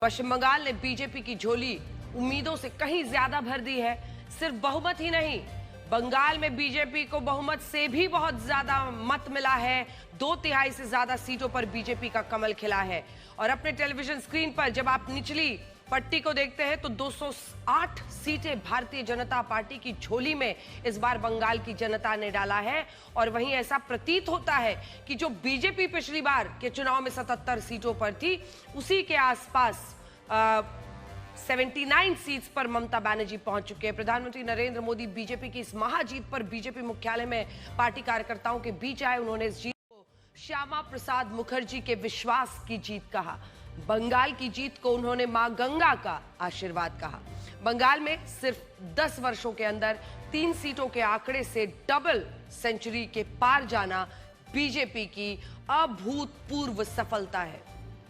पश्चिम बंगाल ने बीजेपी की झोली उम्मीदों से कहीं ज्यादा भर दी है। सिर्फ बहुमत ही नहीं, बंगाल में बीजेपी को बहुमत से भी बहुत ज्यादा मत मिला है। 2/3 से ज्यादा सीटों पर बीजेपी का कमल खिला है। और अपने टेलीविजन स्क्रीन पर जब आप निचली पट्टी को देखते हैं तो 208 सीटें भारतीय जनता पार्टी की झोली में इस बार बंगाल की जनता ने डाला है। और वहीं ऐसा प्रतीत होता है कि जो बीजेपी पिछली बार के चुनाव में 77 सीटों पर थी, उसी के आसपास 79 सीट्स पर ममता बनर्जी पहुंच चुके हैं। प्रधानमंत्री नरेंद्र मोदी बीजेपी की इस महाजीत पर बीजेपी मुख्यालय में पार्टी कार्यकर्ताओं के बीच आए। उन्होंने इस जीत को श्यामा प्रसाद मुखर्जी के विश्वास की जीत कहा। बंगाल की जीत को उन्होंने मां गंगा का आशीर्वाद कहा। बंगाल में सिर्फ 10 वर्षों के अंदर 3 सीटों के आंकड़े से डबल सेंचुरी के पार जाना बीजेपी की अभूतपूर्व सफलता है।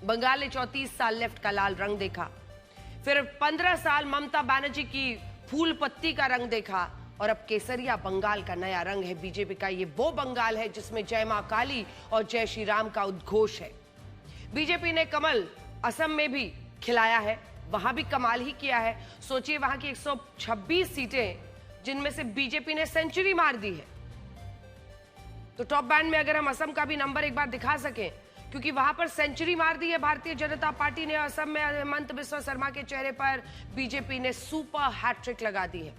बंगाल ने 34 साल लेफ्ट का लाल रंग देखा, फिर 15 साल ममता बनर्जी की फूल पत्ती का रंग देखा और अब केसरिया बंगाल का नया रंग है बीजेपी का। ये वो बंगाल है जिसमें जय मां काली और जय श्री राम का उद्घोष है। बीजेपी ने कमल असम में भी खिलाया है, वहां भी कमाल ही किया है। सोचिए, वहां की 126 सीटें जिनमें से बीजेपी ने सेंचुरी मार दी है। तो टॉप बैंड में अगर हम असम का भी नंबर एक बार दिखा सकें, क्योंकि वहां पर सेंचुरी मार दी है भारतीय जनता पार्टी ने। असम में हेमंत बिस्वा शर्मा के चेहरे पर बीजेपी ने सुपर हैट्रिक लगा दी है।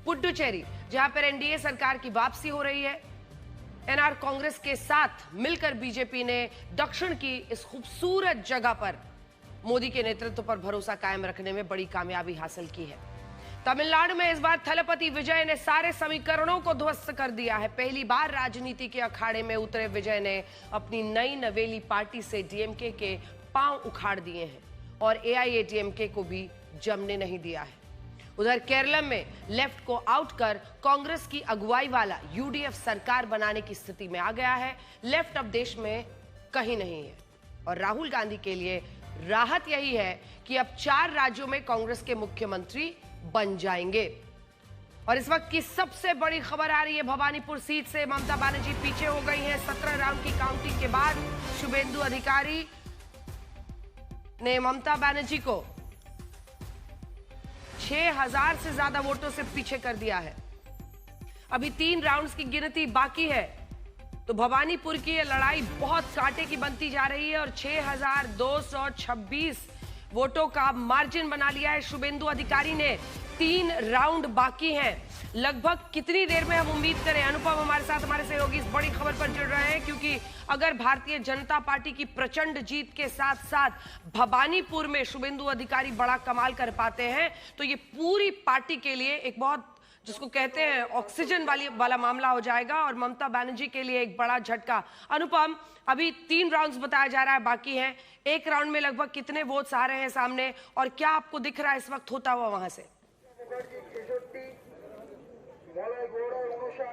पुडुचेरी, जहां पर एनडीए सरकार की वापसी हो रही है, एनआर कांग्रेस के साथ मिलकर बीजेपी ने दक्षिण की इस खूबसूरत जगह पर मोदी के नेतृत्व पर भरोसा कायम रखने में बड़ी कामयाबी हासिल की है। तमिलनाडु में इस बार थलपति विजय ने सारे समीकरणों को ध्वस्त कर दिया है। पहली बार राजनीति के अखाड़े में उतरे विजय ने अपनी नई नवेली पार्टी से डीएमके के पांव उखाड़ दिए हैं और एआईएडीएमके को भी जमने नहीं दिया है। उधर केरल में लेफ्ट को आउट कर कांग्रेस की अगुवाई वाला यूडीएफ सरकार बनाने की स्थिति में आ गया है। लेफ्ट अब देश में कहीं नहीं है और राहुल गांधी के लिए राहत यही है कि अब 4 राज्यों में कांग्रेस के मुख्यमंत्री बन जाएंगे। और इस वक्त की सबसे बड़ी खबर आ रही है भवानीपुर सीट से। ममता बनर्जी पीछे हो गई हैं। 17 राउंड की काउंटिंग के बाद शुभेंदु अधिकारी ने ममता बनर्जी को 6000 से ज्यादा वोटों से पीछे कर दिया है। अभी 3 राउंड्स की गिनती बाकी है, तो भवानीपुर की यह लड़ाई बहुत कांटे की बनती जा रही है और 6226 वोटों का मार्जिन बना लिया है शुभेंदु अधिकारी ने। 3 राउंड बाकी हैं। लगभग कितनी देर में हम उम्मीद करें? अनुपम हमारे साथ, हमारे सहयोगी इस बड़ी खबर पर जुड़ रहे हैं, क्योंकि अगर भारतीय जनता पार्टी की प्रचंड जीत के साथ साथ भवानीपुर में शुभेंदु अधिकारी बड़ा कमाल कर पाते हैं तो ये पूरी पार्टी के लिए एक बहुत, जिसको कहते हैं ऑक्सीजन वाला मामला हो जाएगा और ममता बनर्जी के लिए एक बड़ा झटका। अनुपम, अभी 3 राउंड्स बताया जा रहा है बाकी हैं। एक राउंड में लगभग कितने वोट्स आ रहे हैं सामने और क्या आपको दिख रहा है इस वक्त होता हुआ वहां से?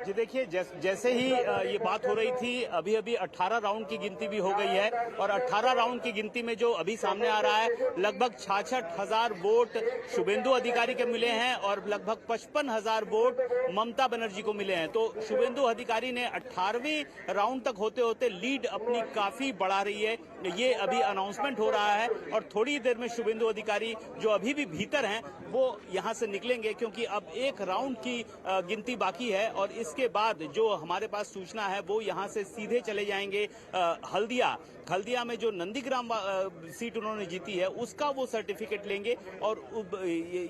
जी देखिए, जैसे ही ये बात हो रही थी, अभी अभी 18 राउंड की गिनती भी हो गई है और 18 राउंड की गिनती में जो अभी सामने आ रहा है, लगभग 66,000 वोट शुभेंदु अधिकारी के मिले हैं और लगभग 55,000 वोट ममता बनर्जी को मिले हैं। तो शुभेंदु अधिकारी ने 18वें राउंड तक होते होते लीड अपनी काफी बढ़ा रही है। ये अभी अनाउंसमेंट हो रहा है और थोड़ी देर में शुभेंदु अधिकारी, जो अभी भी भीतर हैं, वो यहां से निकलेंगे, क्योंकि अब 1 राउंड की गिनती बाकी है और इसके बाद जो हमारे पास सूचना है वो यहां से सीधे चले जाएंगे हल्दिया में जो नंदीग्राम सीट उन्होंने जीती है उसका वो सर्टिफिकेट लेंगे और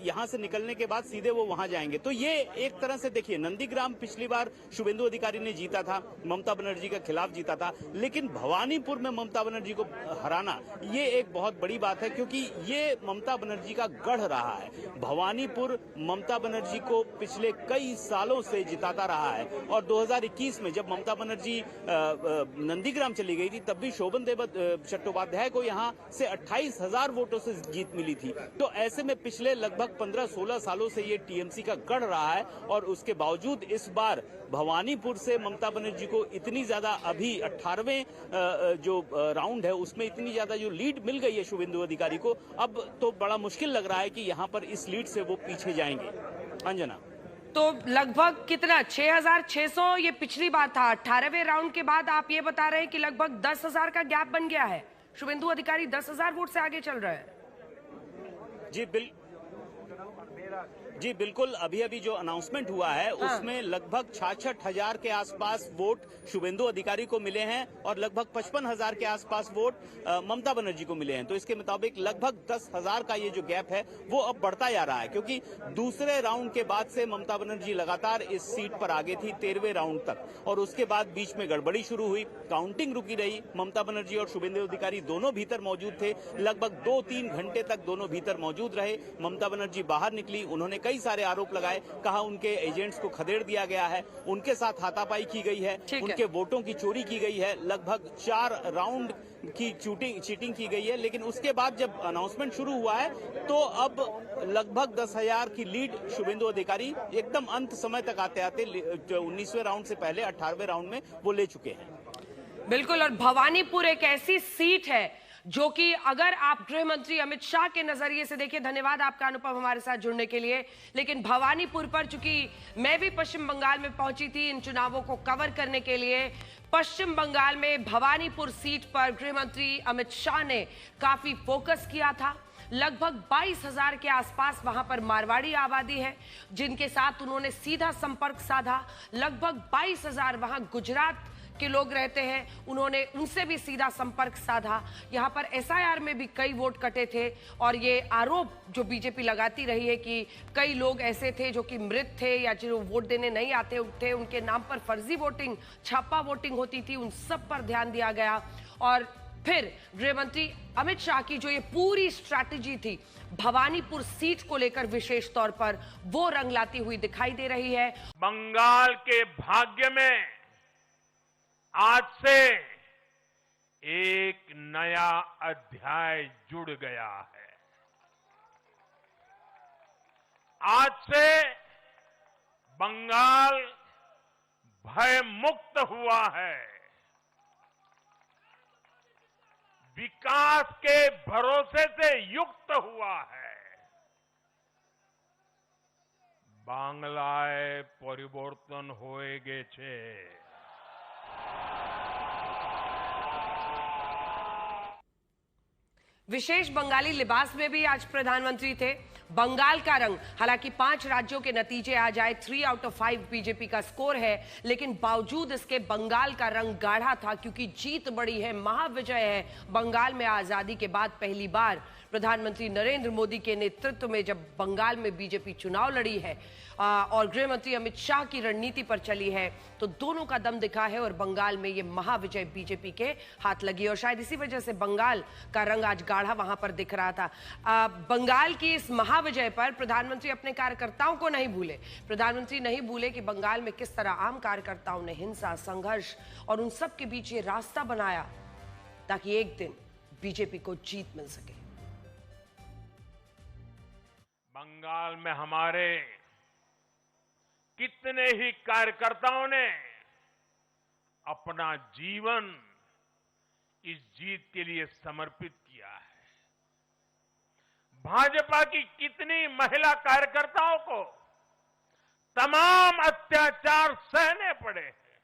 यहां से निकलने के बाद सीधे वो वहां जाएंगे। तो ये एक तरह से देखिए, नंदीग्राम पिछली बार शुभेंदु अधिकारी ने जीता था, ममता बनर्जी के खिलाफ जीता था, लेकिन भवानीपुर में ममता बनर्जी को हराना ये एक बहुत बड़ी बात है, क्योंकि ये ममता बनर्जी का गढ़ रहा है। भवानीपुर ममता बनर्जी को पिछले कई सालों से जिताता रहा है और 2021 में जब ममता बनर्जी नंदीग्राम चली गई थी, तब भी शोभन देव चट्टोपाध्याय को यहां से 28,000 वोटों से जीत मिली थी। तो ऐसे में पिछले लगभग 15-16 सालों से ये टीएमसी का गढ़ रहा है और उसके बावजूद इस बार भवानीपुर से ममता बनर्जी को इतनी ज्यादा, अभी 18वें जो राउंड है उसमें इतनी ज्यादा जो लीड मिल गई है शुभेंदु अधिकारी को, अब तो बड़ा मुश्किल लग रहा है कि यहां पर इस लीड से वो पीछे जाएंगे। अंजना, तो लगभग कितना, 6600 ये पिछली बार था। 18वें राउंड के बाद आप ये बता रहे हैं कि लगभग 10,000 का गैप बन गया है। शुभेंदु अधिकारी 10,000 वोट से आगे चल रहे हैं। जी बिल्कुल, अभी अभी जो अनाउंसमेंट हुआ है उसमें लगभग 66,000 के आसपास वोट शुभेंदु अधिकारी को मिले हैं और लगभग 55,000 के आसपास वोट ममता बनर्जी को मिले हैं। तो इसके मुताबिक लगभग 10,000 का ये जो गैप है वो अब बढ़ता जा रहा है, क्योंकि दूसरे राउंड के बाद से ममता बनर्जी लगातार इस सीट पर आगे थी 13वें राउंड तक, और उसके बाद बीच में गड़बड़ी शुरू हुई, काउंटिंग रुकी रही। ममता बनर्जी और शुभेंदु अधिकारी दोनों भीतर मौजूद थे, लगभग 2-3 घंटे तक दोनों भीतर मौजूद रहे। ममता बनर्जी बाहर निकली, उन्होंने कई सारे आरोप लगाए, कहा उनके एजेंट्स को खदेड़ दिया गया है, उनके साथ हाथापाई की गई है, उनके वोटों की चोरी की गई है, लगभग 4 राउंड की चीटिंग की गई है। लेकिन उसके बाद जब अनाउंसमेंट शुरू हुआ है तो अब लगभग 10,000 की लीड शुभेंदु अधिकारी एकदम अंत समय तक आते आते 19वें राउंड से पहले 18वें राउंड में वो ले चुके हैं। बिल्कुल, और भवानीपुर एक ऐसी सीट है जो कि अगर आप गृह मंत्री अमित शाह के नजरिए से देखिए, धन्यवाद आपका अनुपम हमारे साथ जुड़ने के लिए, लेकिन भवानीपुर पर चूंकि मैं भी पश्चिम बंगाल में पहुंची थी इन चुनावों को कवर करने के लिए, पश्चिम बंगाल में भवानीपुर सीट पर गृह मंत्री अमित शाह ने काफी फोकस किया था। लगभग 22,000 के आसपास वहां पर मारवाड़ी आबादी है जिनके साथ उन्होंने सीधा संपर्क साधा। लगभग 22,000 वहां गुजरात के लोग रहते हैं, उन्होंने उनसे भी सीधा संपर्क साधा। यहां पर एसआईआर में भी कई वोट कटे थे और ये आरोप जो बीजेपी लगाती रही है कि कई लोग ऐसे थे जो कि मृत थे या जो वोट देने नहीं आते थे, उनके नाम पर फर्जी वोटिंग, छापा वोटिंग होती थी, उन सब पर ध्यान दिया गया। और फिर गृह मंत्री अमित शाह की जो ये पूरी स्ट्रैटेजी थी भवानीपुर सीट को लेकर विशेष तौर पर, वो रंग लाती हुई दिखाई दे रही है। बंगाल के भाग्य में आज से एक नया अध्याय जुड़ गया है। आज से बंगाल भय मुक्त हुआ है, विकास के भरोसे से युक्त हुआ है। बांग्लाय परिवर्तन होए गेछे। विशेष बंगाली लिबास में भी आज प्रधानमंत्री थे। बंगाल का रंग, हालांकि 5 राज्यों के नतीजे आ जाए, 3 आउट ऑफ 5 बीजेपी का स्कोर है, लेकिन बावजूद इसके बंगाल का रंग गाढ़ा था क्योंकि जीत बड़ी है, महाविजय है। बंगाल में आजादी के बाद पहली बार प्रधानमंत्री नरेंद्र मोदी के नेतृत्व में जब बंगाल में बीजेपी चुनाव लड़ी है और गृह मंत्री अमित शाह की रणनीति पर चली है, तो दोनों का दम दिखा है और बंगाल में ये महाविजय बीजेपी के हाथ लगी और शायद इसी वजह से बंगाल का रंग आज गाढ़ा वहां पर दिख रहा था। बंगाल की इस महाविजय पर प्रधानमंत्री अपने कार्यकर्ताओं को नहीं भूले। प्रधानमंत्री नहीं भूले कि बंगाल में किस तरह आम कार्यकर्ताओं ने हिंसा, संघर्ष और उन सब के बीच ये रास्ता बनाया ताकि एक दिन बीजेपी को जीत मिल सके। बंगाल में हमारे कितने ही कार्यकर्ताओं ने अपना जीवन इस जीत के लिए समर्पित किया है। भाजपा की कितनी महिला कार्यकर्ताओं को तमाम अत्याचार सहने पड़े हैं।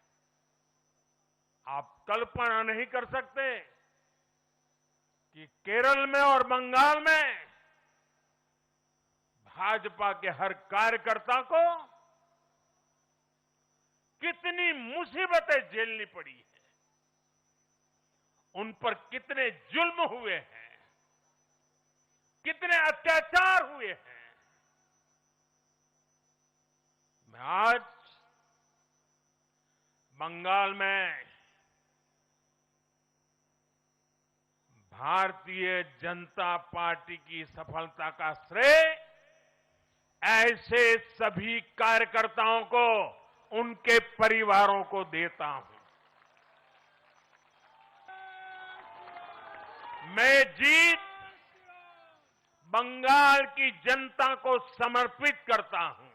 आप कल्पना नहीं कर सकते कि केरल में और बंगाल में भाजपा के हर कार्यकर्ता को कितनी मुसीबतें झेलनी पड़ी है, उन पर कितने जुल्म हुए हैं, कितने अत्याचार हुए हैं। मैं आज बंगाल में भारतीय जनता पार्टी की सफलता का श्रेय ऐसे सभी कार्यकर्ताओं को, उनके परिवारों को देता हूं। मैं जीत बंगाल की जनता को समर्पित करता हूं।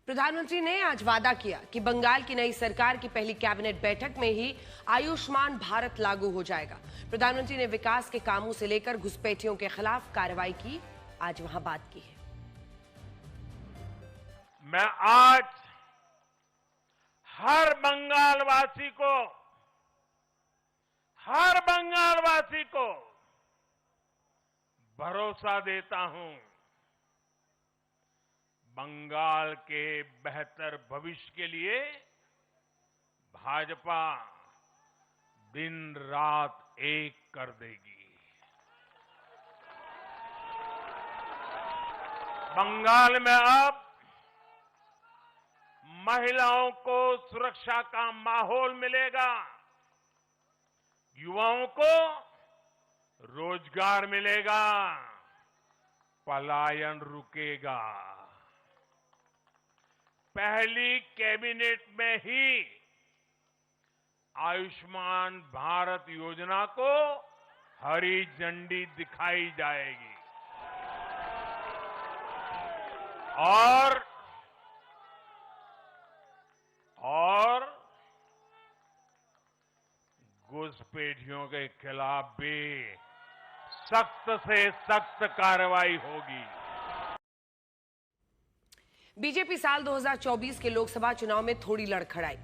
प्रधानमंत्री ने आज वादा किया कि बंगाल की नई सरकार की पहली कैबिनेट बैठक में ही आयुष्मान भारत लागू हो जाएगा। प्रधानमंत्री ने विकास के कामों से लेकर घुसपैठियों के खिलाफ कार्रवाई की आज वहां बात की है। मैं आज हर भरोसा देता हूं, बंगाल के बेहतर भविष्य के लिए भाजपा दिन रात एक कर देगी। बंगाल में अब महिलाओं को सुरक्षा का माहौल मिलेगा, युवाओं को रोजगार मिलेगा, पलायन रुकेगा। पहली कैबिनेट में ही आयुष्मान भारत योजना को हरी झंडी दिखाई जाएगी और घुसपैठियों के खिलाफ भी सख्त से सख्त कार्रवाई होगी। बीजेपी साल 2024 के लोकसभा चुनाव में थोड़ी लड़खड़ाई,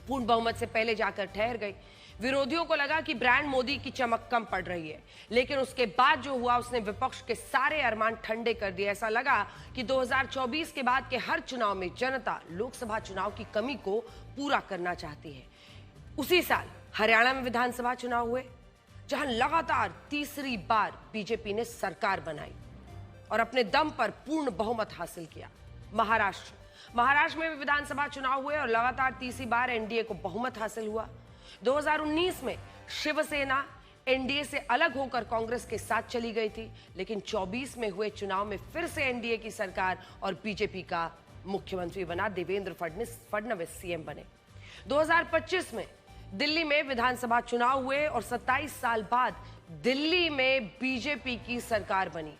पूर्ण बहुमत से पहले जाकर ठहर गई। विरोधियों को लगा कि ब्रांड मोदी की चमक कम पड़ रही है, लेकिन उसके बाद जो हुआ उसने विपक्ष के सारे अरमान ठंडे कर दिए। ऐसा लगा कि 2024 के बाद के हर चुनाव में जनता लोकसभा चुनाव की कमी को पूरा करना चाहती है। उसी साल हरियाणा में विधानसभा चुनाव हुए, जहां लगातार तीसरी बार बीजेपी ने सरकार बनाई और अपने दम पर पूर्ण बहुमत हासिल किया। महाराष्ट्र में भी विधानसभा चुनाव हुए और लगातार तीसरी बार एनडीए को बहुमत हासिल हुआ। 2019 में शिवसेना एनडीए से अलग होकर कांग्रेस के साथ चली गई थी, लेकिन 24 में हुए चुनाव में फिर से एनडीए की सरकार और बीजेपी का मुख्यमंत्री बना देवेंद्र फडणवीस सीएम बने। 2025 में दिल्ली में विधानसभा चुनाव हुए और 27 साल बाद दिल्ली में बीजेपी की सरकार बनी।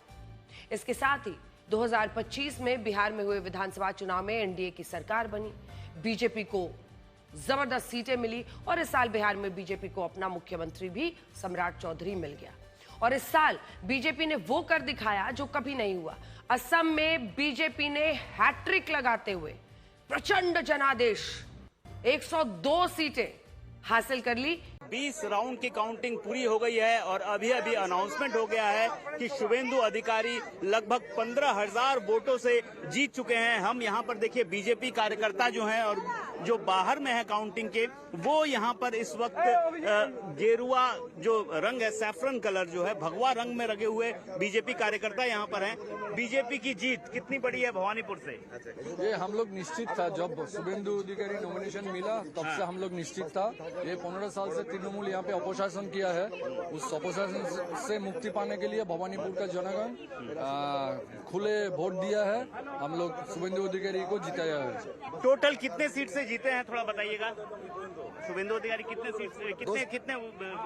इसके साथ ही 2025 में बिहार में हुए विधानसभा चुनाव में एनडीए की सरकार बनी, बीजेपी को जबरदस्त सीटें मिली और इस साल बिहार में बीजेपी को अपना मुख्यमंत्री भी सम्राट चौधरी मिल गया। और इस साल बीजेपी ने वो कर दिखाया जो कभी नहीं हुआ। असम में बीजेपी ने हैट्रिक लगाते हुए प्रचंड जनादेश 102 सीटें हासिल कर ली। 20 राउंड की काउंटिंग पूरी हो गई है और अभी अनाउंसमेंट हो गया है कि शुभेंदु अधिकारी लगभग 15,000 वोटों से जीत चुके हैं। हम यहाँ पर देखिए बीजेपी कार्यकर्ता जो हैं और जो बाहर में है काउंटिंग के, वो यहाँ पर इस वक्त गेरुआ जो रंग है, सैफरन कलर जो है, भगवा रंग में रंगे हुए बीजेपी कार्यकर्ता यहाँ पर हैं। बीजेपी की जीत कितनी बड़ी है भवानीपुर से? ये हम लोग निश्चित था, जब शुभेंदु अधिकारी नॉमिनेशन मिला तब से हम लोग निश्चित था। ये 15 साल से तृणमूल यहाँ पे अपोशासन किया है, उस अपोशासन से मुक्ति पाने के लिए भवानीपुर का जनगण खुले वोट दिया है, हम लोग शुभेंदु अधिकारी को जिताया है। टोटल कितने सीट से जीते हैं थोड़ा बताइएगा? शुभेंदु अधिकारी कितने सीट से कितने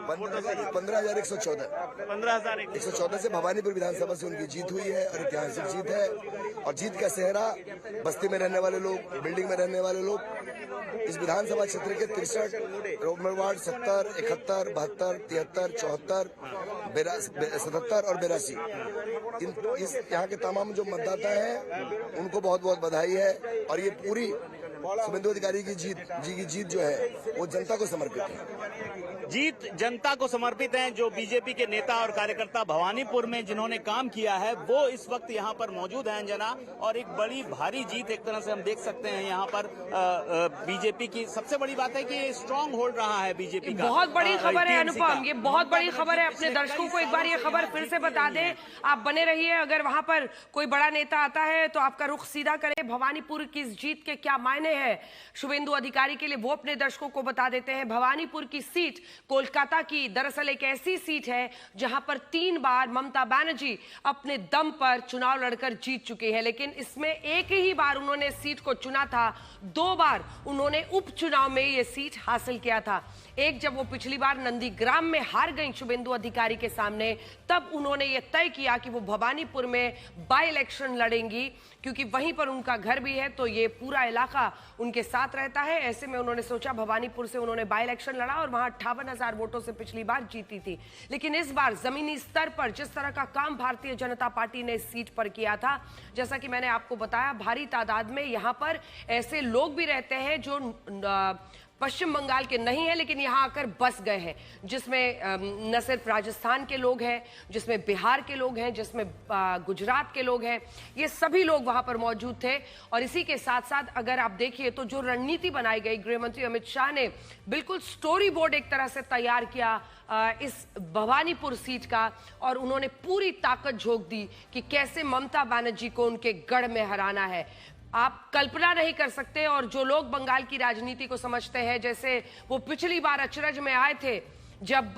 15,114 15,114 से भवानीपुर विधानसभा से उनकी जीत हुई है और ऐतिहासिक जीत है। और जीत का सेहरा बस्ती में रहने वाले लोग, बिल्डिंग में रहने वाले लोग, इस विधानसभा क्षेत्र के 63 वार्ड 70, 71, 72, 73, 74, 77 और 82 इस यहाँ के तमाम जो मतदाता हैं उनको बहुत बहुत बधाई है। और ये पूरी शुभेंदु अधिकारी की जीत जो है वो जनता को समर्पित है। जीत जनता को समर्पित है। जो बीजेपी के नेता और कार्यकर्ता भवानीपुर में जिन्होंने काम किया है वो इस वक्त यहाँ पर मौजूद हैं जना, और एक बड़ी भारी जीत एक तरह से हम देख सकते हैं यहाँ पर बीजेपी की। सबसे बड़ी बात है कि स्ट्रांग होल्ड रहा है बीजेपी का। बहुत बड़ी खबर है अनुपम, ये बहुत बड़ी खबर है। अपने दर्शकों को एक बार ये खबर फिर से बता दें, आप बने रहिए। अगर वहां पर कोई बड़ा नेता आता है तो आपका रुख सीधा करें। भवानीपुर की इस जीत के क्या मायने हैं शुभेंदु अधिकारी के लिए, वो अपने दर्शकों को बता देते हैं। भवानीपुर की सीट कोलकाता की दरअसल एक ऐसी सीट है जहां पर 3 बार ममता बनर्जी अपने दम पर चुनाव लड़कर जीत चुकी है, लेकिन इसमें एक ही बार उन्होंने सीट को चुना था, 2 बार उन्होंने उपचुनाव में ये सीट हासिल किया था। एक जब वो पिछली बार नंदीग्राम में हार गई शुभेंदु अधिकारी के सामने, तब उन्होंने ये तय किया कि वो भवानीपुर में बाई इलेक्शन लड़ेंगी, क्योंकि वहीं पर उनका घर भी है, तो ये पूरा इलाका उनके साथ रहता है। ऐसे में उन्होंने सोचा, भवानीपुर से उन्होंने बाई इलेक्शन लड़ा और वहां 58,000 वोटों से पिछली बार जीती थी। लेकिन इस बार जमीनी स्तर पर जिस तरह का काम भारतीय जनता पार्टी ने इस सीट पर किया था, जैसा कि मैंने आपको बताया, भारी तादाद में यहां पर ऐसे लोग भी रहते हैं जो पश्चिम बंगाल के नहीं है लेकिन यहां आकर बस गए हैं, जिसमें न सिर्फ राजस्थान के लोग हैं, जिसमें बिहार के लोग हैं, जिसमें गुजरात के लोग हैं। ये सभी लोग वहां पर मौजूद थे। और इसी के साथ साथ अगर आप देखिए तो जो रणनीति बनाई गई, गृह मंत्री अमित शाह ने बिल्कुल स्टोरी बोर्ड एक तरह से तैयार किया इस भवानीपुर सीट का, और उन्होंने पूरी ताकत झोंक दी कि कैसे ममता बनर्जी को उनके गढ़ में हराना है। आप कल्पना नहीं कर सकते। और जो लोग बंगाल की राजनीति को समझते हैं, जैसे वो पिछली बार अचरज में आए थे जब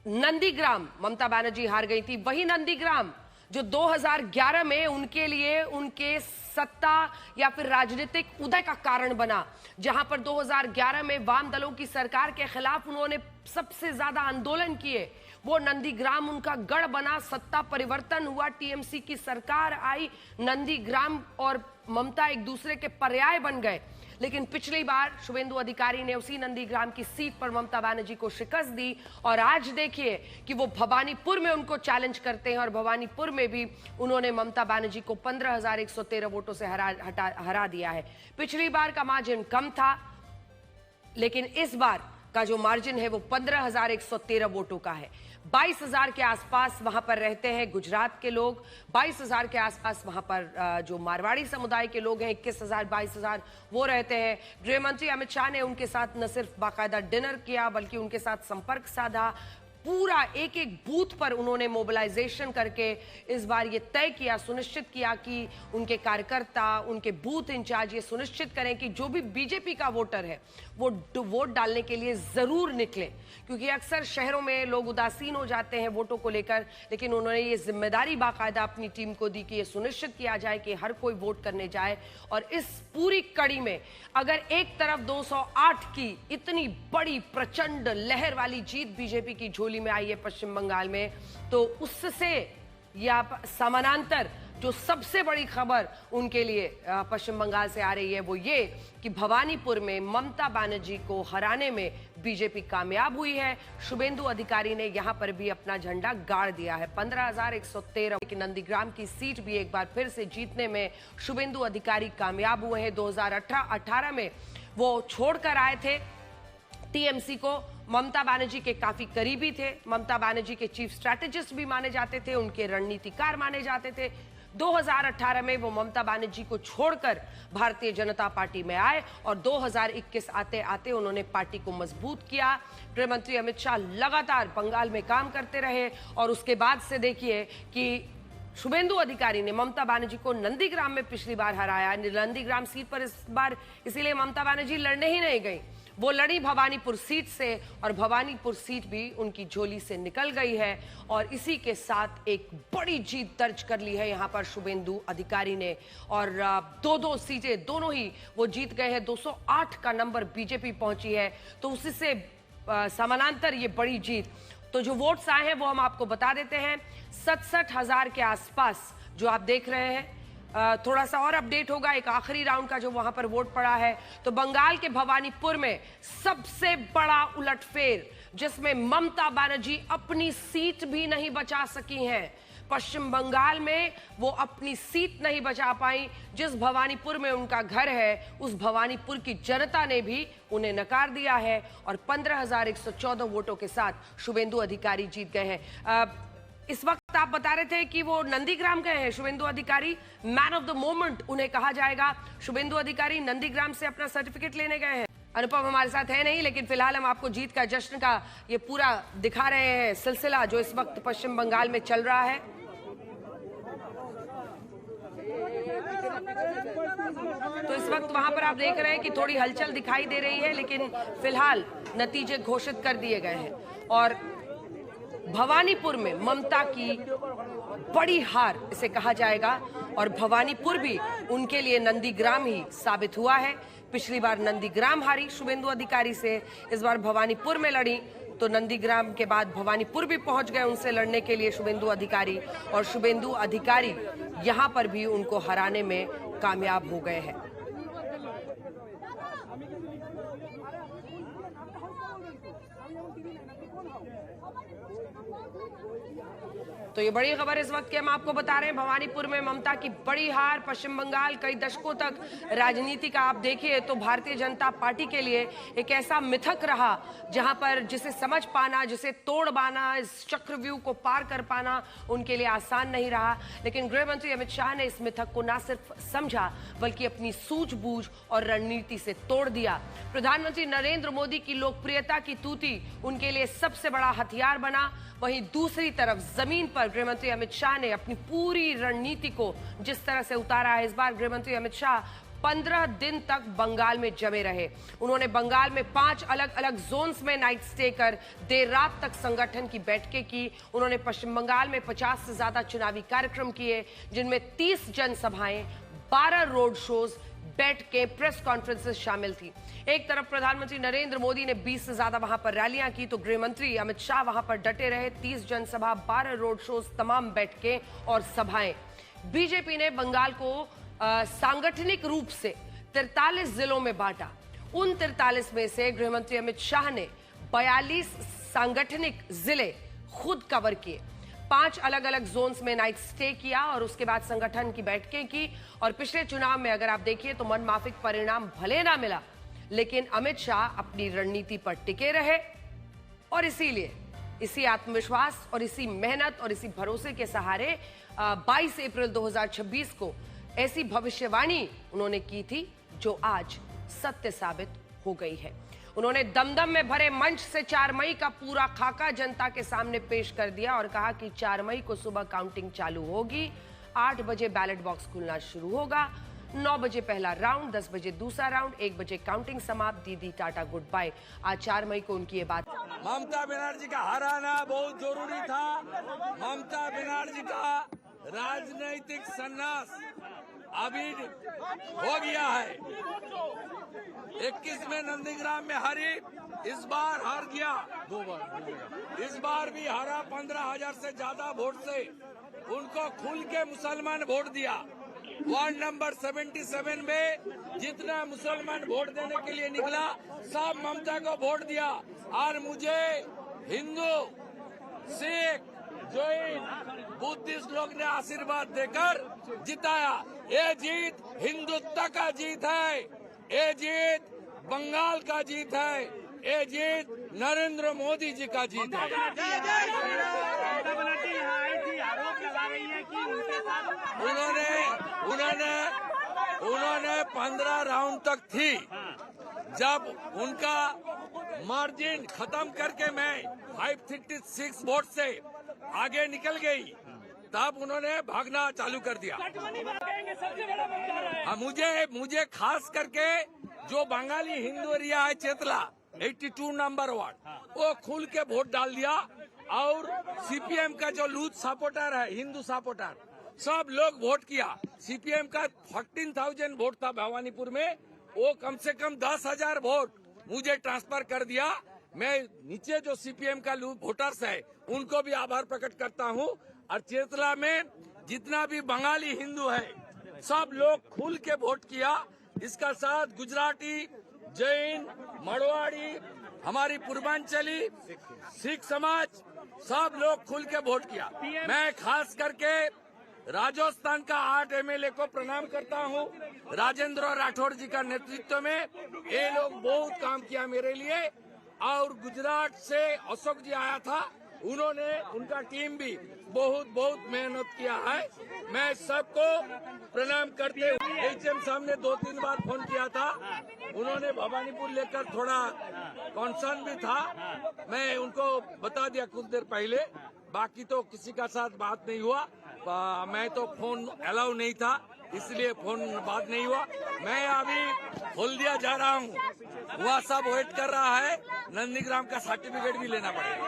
नंदीग्राम ममता बनर्जी हार गई थी, वही नंदीग्राम जो 2011 में उनके लिए उनके सत्ता या फिर राजनीतिक उदय का कारण बना, जहां पर 2011 में वाम दलों की सरकार के खिलाफ उन्होंने सबसे ज्यादा आंदोलन किए। वो नंदीग्राम उनका गढ़ बना, सत्ता परिवर्तन हुआ, टीएमसी की सरकार आई, नंदीग्राम और ममता एक दूसरे के पर्याय बन गए। लेकिन पिछली बार शुभेंदु अधिकारी ने उसी नंदीग्राम की सीट पर ममता बनर्जी को शिकस्त दी, और आज देखिए कि वो भवानीपुर में उनको चैलेंज करते हैं, और भवानीपुर में भी उन्होंने ममता बनर्जी को 15,113 वोटों से हरा दिया है। पिछली बार का मार्जिन कम था, लेकिन इस बार का जो मार्जिन है वो 15,113 वोटों का है। 22,000 के आसपास वहां पर रहते हैं गुजरात के लोग, 22,000 के आसपास वहां पर जो मारवाड़ी समुदाय के लोग हैं, 21,000 22,000 वो रहते हैं। गृह मंत्री अमित शाह ने उनके साथ न सिर्फ बाकायदा डिनर किया बल्कि उनके साथ संपर्क साधा। पूरा एक एक बूथ पर उन्होंने मोबिलाइजेशन करके इस बार ये तय किया, सुनिश्चित किया कि उनके कार्यकर्ता, उनके बूथ इंचार्ज ये सुनिश्चित करें कि जो भी बीजेपी का वोटर है वो वोट डालने के लिए जरूर निकले, क्योंकि अक्सर शहरों में लोग उदासीन हो जाते हैं वोटों को लेकर। लेकिन उन्होंने ये जिम्मेदारी बाकायदा अपनी टीम को दी कि ये सुनिश्चित किया जाए कि हर कोई वोट करने जाए। और इस पूरी कड़ी में अगर एक तरफ 208 की इतनी बड़ी प्रचंड लहर वाली जीत बीजेपी की झोली में आई है पश्चिम बंगाल में, तो उससे या समानांतर जो सबसे बड़ी खबर उनके लिए पश्चिम बंगाल से आ रही है वो ये कि भवानीपुर में ममता बनर्जी को हराने में बीजेपी कामयाब हुई है। शुभेंदु अधिकारी ने यहां पर भी अपना झंडा गाड़ दिया है। 15,113 की नंदीग्राम की सीट भी एक बार फिर से जीतने में शुभेंदु अधिकारी कामयाब हुए हैं। 2018 में वो छोड़कर आए थे टीएमसी को, ममता बनर्जी के काफी करीबी थे, ममता बनर्जी के चीफ स्ट्रैटेजिस्ट भी माने जाते थे, उनके रणनीतिकार माने जाते थे। 2018 में वो ममता बनर्जी को छोड़कर भारतीय जनता पार्टी में आए और 2021 आते आते उन्होंने पार्टी को मजबूत किया। गृह मंत्री अमित शाह लगातार बंगाल में काम करते रहे और उसके बाद से देखिए कि शुभेंदु अधिकारी ने ममता बनर्जी को नंदीग्राम में पिछली बार हराया। नंदीग्राम सीट पर इस बार इसीलिए ममता बनर्जी लड़ने ही नहीं गई, वो लड़ी भवानीपुर सीट से और भवानीपुर सीट भी उनकी झोली से निकल गई है। और इसी के साथ एक बड़ी जीत दर्ज कर ली है यहां पर शुभेंदु अधिकारी ने, और दो सीटें दोनों ही वो जीत गए हैं। 208 का नंबर बीजेपी पहुंची है, तो उसी से समानांतर ये बड़ी जीत। तो जो वोट्स आए हैं वो हम आपको बता देते हैं। 67,000 के आसपास जो आप देख रहे हैं। थोड़ा सा और अपडेट होगा एक आखिरी राउंड का जो वहां पर वोट पड़ा है। तो बंगाल के भवानीपुर में सबसे बड़ा उलटफेर, जिसमें ममता बनर्जी अपनी सीट भी नहीं बचा सकी हैं। पश्चिम बंगाल में वो अपनी सीट नहीं बचा पाई। जिस भवानीपुर में उनका घर है उस भवानीपुर की जनता ने भी उन्हें नकार दिया है और 15,114 वोटों के साथ शुभेंदु अधिकारी जीत गए हैं। इस वक्त आप बता रहे थे कि वो नंदीग्राम गए हैं शुभेंदु अधिकारी, मैन ऑफ द मोमेंट उन्हें कहा जाएगा। शुभेंदु अधिकारी नंदीग्राम से अपना सर्टिफिकेट लेने गए हैं। अनुपम हमारे साथ है नहीं, लेकिन फिलहाल हम आपको जीत का जश्न का ये पूरा दिखा रहे हैं सिलसिला जो इस वक्त पश्चिम बंगाल में चल रहा है। तो इस वक्त वहां पर आप देख रहे हैं कि थोड़ी हलचल दिखाई दे रही है, लेकिन फिलहाल नतीजे घोषित कर दिए गए हैं और भवानीपुर में ममता की बड़ी हार इसे कहा जाएगा। और भवानीपुर भी उनके लिए नंदीग्राम ही साबित हुआ है। पिछली बार नंदीग्राम हारी शुभेंदु अधिकारी से, इस बार भवानीपुर में लड़ी, तो नंदीग्राम के बाद भवानीपुर भी पहुंच गए उनसे लड़ने के लिए शुभेंदु अधिकारी, और शुभेंदु अधिकारी यहां पर भी उनको हराने में कामयाब हो गए हैं। तो ये बड़ी खबर इस वक्त की हम आपको बता रहे हैं। भवानीपुर में ममता की बड़ी हार। पश्चिम बंगाल कई दशकों तक राजनीति का आप देखिए तो भारतीय जनता पार्टी के लिए एक ऐसा मिथक रहा जहां पर जिसे समझ पाना, जिसे तोड़ पाना, इस चक्रव्यूह को पार कर पाना उनके लिए आसान नहीं रहा। लेकिन गृह मंत्री अमित शाह ने इस मिथक को न सिर्फ समझा बल्कि अपनी सूझबूझ और रणनीति से तोड़ दिया। प्रधानमंत्री नरेंद्र मोदी की लोकप्रियता की तूती उनके लिए सबसे बड़ा हथियार बना। वहीं दूसरी तरफ जमीन पर गृहमंत्री अमित शाह ने अपनी पूरी रणनीति को जिस तरह से उतारा है। इस बार गृहमंत्री अमित शाह 15 दिन तक बंगाल में जमे रहे। उन्होंने बंगाल में 5 अलग अलग जोन्स में नाइट स्टे कर देर रात तक संगठन की बैठकें की। उन्होंने पश्चिम बंगाल में 50 से ज्यादा चुनावी कार्यक्रम किए, जिनमें 30 जनसभाएं, 12 रोड शोज, बैठकें, प्रेस कॉन्फ्रेंसेस शामिल थी। एक तरफ प्रधानमंत्री नरेंद्र मोदी ने 20 से ज्यादा वहां पर रैलियां की तो गृहमंत्री अमित शाह वहां पर डटे रहे। 30 जनसभा, 12 रोड शोज, तमाम बैठकें और सभाएं। बीजेपी ने बंगाल को सांगठनिक रूप से 43 जिलों में बांटा। उन 43 में से गृहमंत्री अमित शाह ने 42 सांगठनिक जिले खुद कवर किए। 5 अलग अलग जोन्स में नाइट स्टे किया और उसके बाद संगठन की बैठकें की। और पिछले चुनाव में अगर आप देखिए तो मनमाफिक परिणाम भले ना मिला, लेकिन अमित शाह अपनी रणनीति पर टिके रहे और इसीलिए इसी आत्मविश्वास और इसी मेहनत और इसी भरोसे के सहारे 22 अप्रैल 2026 को ऐसी भविष्यवाणी उन्होंने की थी जो आज सत्य साबित हो गई है। उन्होंने दमदम में भरे मंच से 4 मई का पूरा खाका जनता के सामने पेश कर दिया और कहा कि 4 मई को सुबह काउंटिंग चालू होगी। 8 बजे बैलेट बॉक्स खुलना शुरू होगा। 9 बजे पहला राउंड, 10 बजे दूसरा राउंड, 1 बजे काउंटिंग समाप्त। दीदी टाटा गुड बाय। आज 4 मई को उनकी ये बात। ममता बनर्जी का हराना बहुत जरूरी था। ममता बनर्जी का राजनीतिक संन्यास अभी हो गया है। 21 में नंदीग्राम में हारी, इस बार हार गया 2 बार। इस बार भी हारा 15,000 से ज्यादा वोट से। उनको खुल के मुसलमान वोट दिया। वार्ड नंबर 77 में जितना मुसलमान वोट देने के लिए निकला सब ममता को वोट दिया। और मुझे हिंदू, सिख, जैन, बुद्धिस्ट लोग ने आशीर्वाद देकर जिताया। ये जीत हिंदुत्व का जीत है। ये जीत बंगाल का जीत है। ये जीत नरेंद्र मोदी जी का जीत है। उन्होंने 15 राउंड तक थी। जब उनका मार्जिन खत्म करके मैं 536 वोट से आगे निकल गई, तब उन्होंने भागना चालू कर दिया। मुझे खास करके जो बंगाली हिंदू एरिया है चेतला 82 नंबर वार्ड, वो खुल के वोट डाल दिया। और सीपीएम का जो लूज सपोर्टर है, हिंदू सपोर्टर, सब लोग वोट किया। सीपीएम का 14,000 वोट था भवानीपुर में, वो कम से कम 10,000 वोट मुझे ट्रांसफर कर दिया। मैं नीचे जो सीपीएम का वोटर्स है उनको भी आभार प्रकट करता हूँ। और चेतला में जितना भी बंगाली हिंदू है सब लोग खुल के वोट किया। इसका साथ गुजराती, जैन, मरवाड़ी, हमारी पूर्वांचली, सिख समाज, सब लोग खुल के वोट किया। मैं खास करके राजस्थान का 8 एमएलए को प्रणाम करता हूँ। राजेंद्र राठौड़ जी का नेतृत्व में ये लोग बहुत काम किया मेरे लिए। और गुजरात से अशोक जी आया था, उन्होंने, उनका टीम भी बहुत मेहनत किया है। मैं सबको प्रणाम करते हुए एचएम साहब ने 2-3 बार फोन किया था। उन्होंने भवानीपुर लेकर थोड़ा कंसर्न भी था। मैं उनको बता दिया कुछ देर पहले, बाकी तो किसी का साथ बात नहीं हुआ। मैं तो फोन अलाउ नहीं था, इसलिए फोन बात नहीं हुआ। मैं अभी हल्दिया जा रहा हूँ, वह सब वेट कर रहा है। नंदीग्राम का सर्टिफिकेट भी लेना पड़ेगा।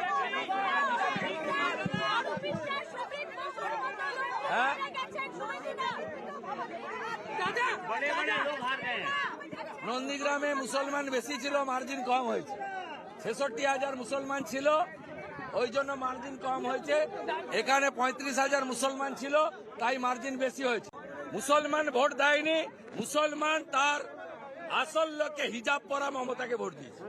नंदीग्रामे मुसलमान बेशी छिलो, मार्जिन कम হয়েছে। 66,000 মুসলমান ছিল, ওই জন্য মার্জিন কম হয়েছে। এখানে 35,000 মুসলমান ছিল, তাই মার্জিন বেশি হয়েছে। মুসলমান ভোট দেয়নি, মুসলমান তার আসল লোকে হিজাব পরা মমতাকে ভোট দিয়েছে।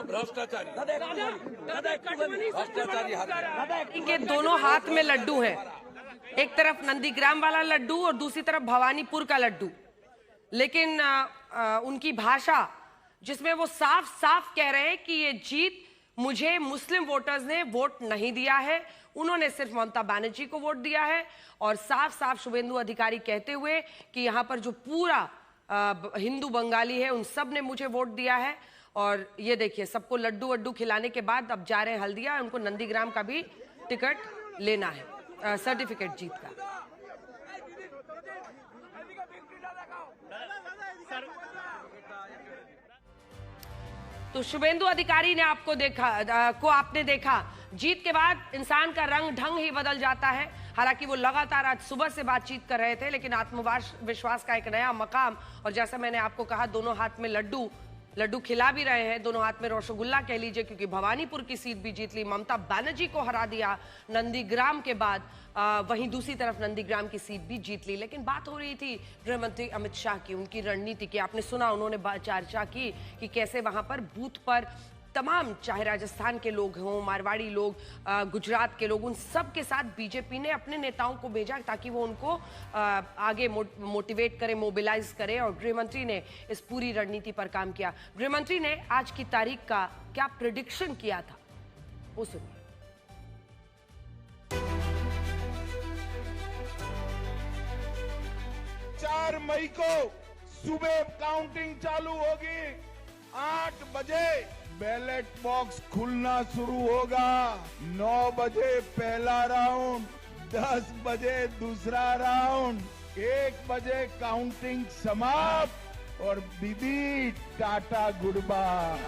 भ्रष्टाचारी भ्रष्टाचारी इनके दोनों हाथ में लड्डू हैं, एक तरफ नंदीग्राम वाला लड्डू और दूसरी तरफ भवानीपुर का लड्डू। लेकिन उनकी भाषा जिसमें वो साफ साफ कह रहे हैं कि ये जीत मुझे मुस्लिम वोटर्स ने वोट नहीं दिया है, उन्होंने सिर्फ ममता बनर्जी को वोट दिया है। और साफ साफ शुभेंदु अधिकारी कहते हुए कि यहाँ पर जो पूरा हिंदू बंगाली है उन सब ने मुझे वोट दिया है। और ये देखिए सबको लड्डू वड्डू खिलाने के बाद अब जा रहे हैं हल्दिया, उनको नंदीग्राम का भी टिकट लेना है, सर्टिफिकेट जीत का। तो शुभेंदु अधिकारी ने आपने देखा जीत के बाद इंसान का रंग ढंग ही बदल जाता है। हालांकि वो लगातार आज सुबह से बातचीत कर रहे थे, लेकिन आत्मविश्वास का एक नया मकाम। और जैसा मैंने आपको कहा, दोनों हाथ में लड्डू खिला भी रहे हैं, दोनों हाथ में रसगुल्ला कह लीजिए, क्योंकि भवानीपुर की सीट भी जीत ली, ममता बनर्जी को हरा दिया नंदीग्राम के बाद। वहीं दूसरी तरफ नंदीग्राम की सीट भी जीत ली। लेकिन बात हो रही थी गृह मंत्री अमित शाह की, उनकी रणनीति की। आपने सुना उन्होंने चर्चा की कि कैसे वहां पर बूथ पर तमाम, चाहे राजस्थान के लोग हों, मारवाड़ी लोग, गुजरात के लोग, उन सब के साथ बीजेपी ने अपने नेताओं को भेजा ताकि वो उनको आगे मोटिवेट करे, मोबिलाइज करे। और गृहमंत्री ने इस पूरी रणनीति पर काम किया। गृहमंत्री ने आज की तारीख का क्या प्रेडिक्शन किया था, वो सुनिए। 4 मई को सुबह काउंटिंग चालू होगी। 8 बजे बैलेट बॉक्स खुलना शुरू होगा। 9 बजे पहला राउंड, 10 बजे दूसरा राउंड, 1 बजे काउंटिंग समाप्त और विधि टाटा गुड बाय।